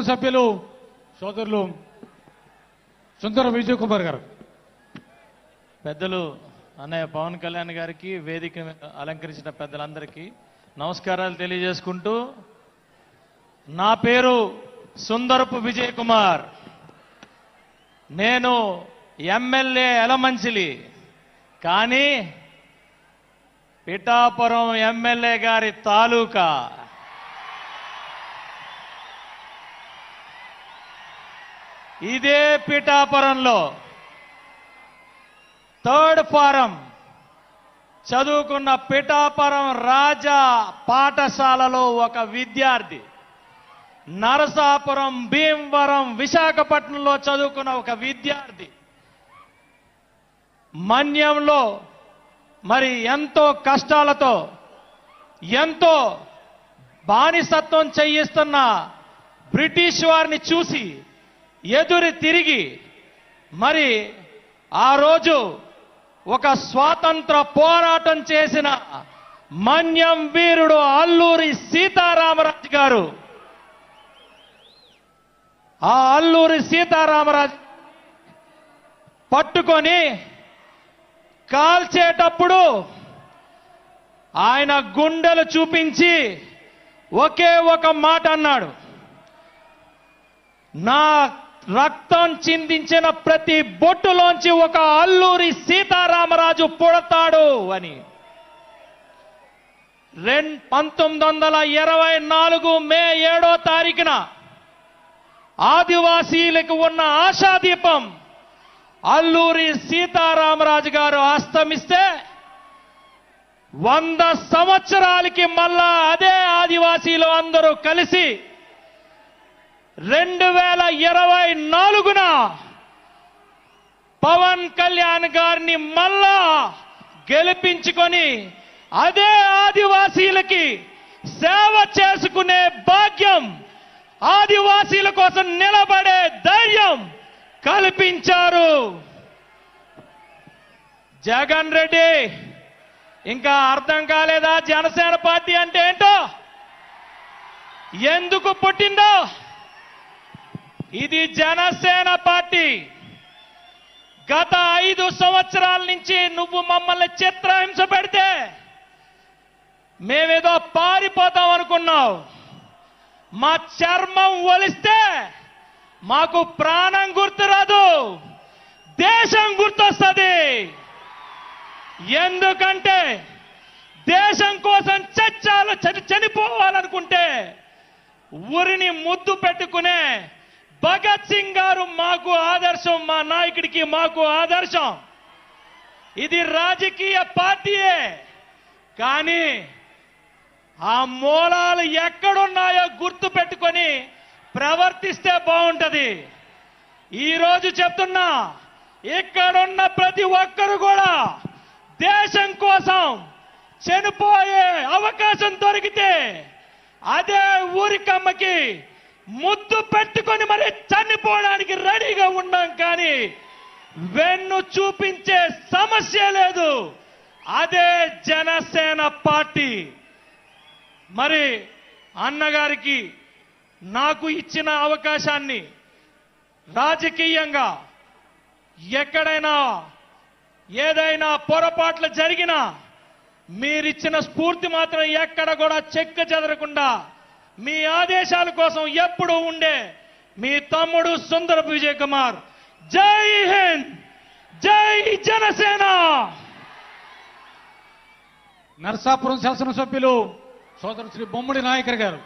శాసనసభ్యులు సోదరులు సుందర విజయ్ కుమార్ గారు. పెద్దలు అన్నయ్య పవన్ కళ్యాణ్ గారికి, వేదిక అలంకరించిన పెద్దలందరికీ నమస్కారాలు తెలియజేసుకుంటూ, నా పేరు సుందరపు విజయ్ కుమార్. నేను ఎమ్మెల్యే ఎలమంచిలి, కానీ పిఠాపురం ఎమ్మెల్యే గారి తాలూకా. ఇదే పిఠాపురంలో థర్డ్ ఫారం చదువుకున్న పిఠాపురం రాజా పాఠశాలలో ఒక విద్యార్థి, నరసాపురం, భీమవరం, విశాఖపట్నంలో చదువుకున్న ఒక విద్యార్థి, మన్యంలో మరి ఎంతో కష్టాలతో ఎంతో బానిసత్వం చేయిస్తున్న బ్రిటిష్ వారిని చూసి ఎదురు తిరిగి మరి ఆ రోజు ఒక స్వాతంత్ర పోరాటం చేసిన మన్యం వీరుడు అల్లూరి సీతారామరాజు గారు. ఆ అల్లూరి సీతారామరాజు పట్టుకొని కాల్చేటప్పుడు ఆయన గుండెలు చూపించి ఒకే ఒక మాట అన్నాడు, నా రక్తం చిందించిన ప్రతి బొట్టులోంచి ఒక అల్లూరి సీతారామరాజు పుడతాడు అని. 1924 మే 7వ తారీఖున ఆదివాసీలకు ఉన్న ఆశాదీపం అల్లూరి సీతారామరాజు గారు అస్తమిస్తే 100 సంవత్సరాలకి మళ్ళా అదే ఆదివాసీలు అందరూ కలిసి 2024న పవన్ కళ్యాణ్ గారిని మళ్ళా గెలిపించుకొని అదే ఆదివాసీలకి సేవ చేసుకునే భాగ్యం, ఆదివాసీల కోసం నిలబడే ధైర్యం కల్పించారు. జగన్ రెడ్డి ఇంకా అర్థం కాలేదా జనసేన పార్టీ అంటే ఏంటో, ఎందుకు పుట్టిందో? ఇది జనసేన పార్టీ. గత 5 సంవత్సరాల నుంచి నువ్వు మమ్మల్ని చిత్రహింస పెడితే మేమేదో పారిపోతాం అనుకున్నావు. మా చర్మం ఒలిస్తే మాకు ప్రాణం గుర్తురాదు, దేశం గుర్తొస్తుంది. ఎందుకంటే దేశం కోసం చనిపోవాలనుకుంటే ఊరిని ముద్దు పెట్టుకునే భగత్ సింగ్ గారు మాకు ఆదర్శం, మా నాయకుడికి మాకు ఆదర్శం. ఇది రాజకీయ పార్టీయే, కానీ ఆ మూలాలు ఎక్కడున్నాయో గుర్తు పెట్టుకొని ప్రవర్తిస్తే బాగుంటది. ఈరోజు చెప్తున్నా, ఇక్కడున్న ప్రతి ఒక్కరు కూడా దేశం కోసం చనిపోయే అవకాశం దొరికితే అదే ఊరికమ్మకి ముద్దు పెట్టుకొని మరి చనిపోవడానికి రెడీగా ఉన్నాం. కానీ వెన్ను చూపించే సమస్య లేదు. అదే జనసేన పార్టీ. మరి అన్నగారికి నాకు ఇచ్చిన అవకాశాన్ని రాజకీయంగా ఎక్కడైనా ఏదైనా పొరపాట్లు జరిగినా మీరిచ్చిన స్ఫూర్తి మాత్రం ఎక్కడ కూడా చెక్క చెదరకుండా మీ ఆదేశాల కోసం ఎప్పుడూ ఉండే మీ తమ్ముడు సుందరపు విజయ్ కుమార్. జై హింద్, జై జనసేన. నరసాపురం శాసనసభ్యులు సోదరు శ్రీ బొమ్మడి నాయకర్ గారు.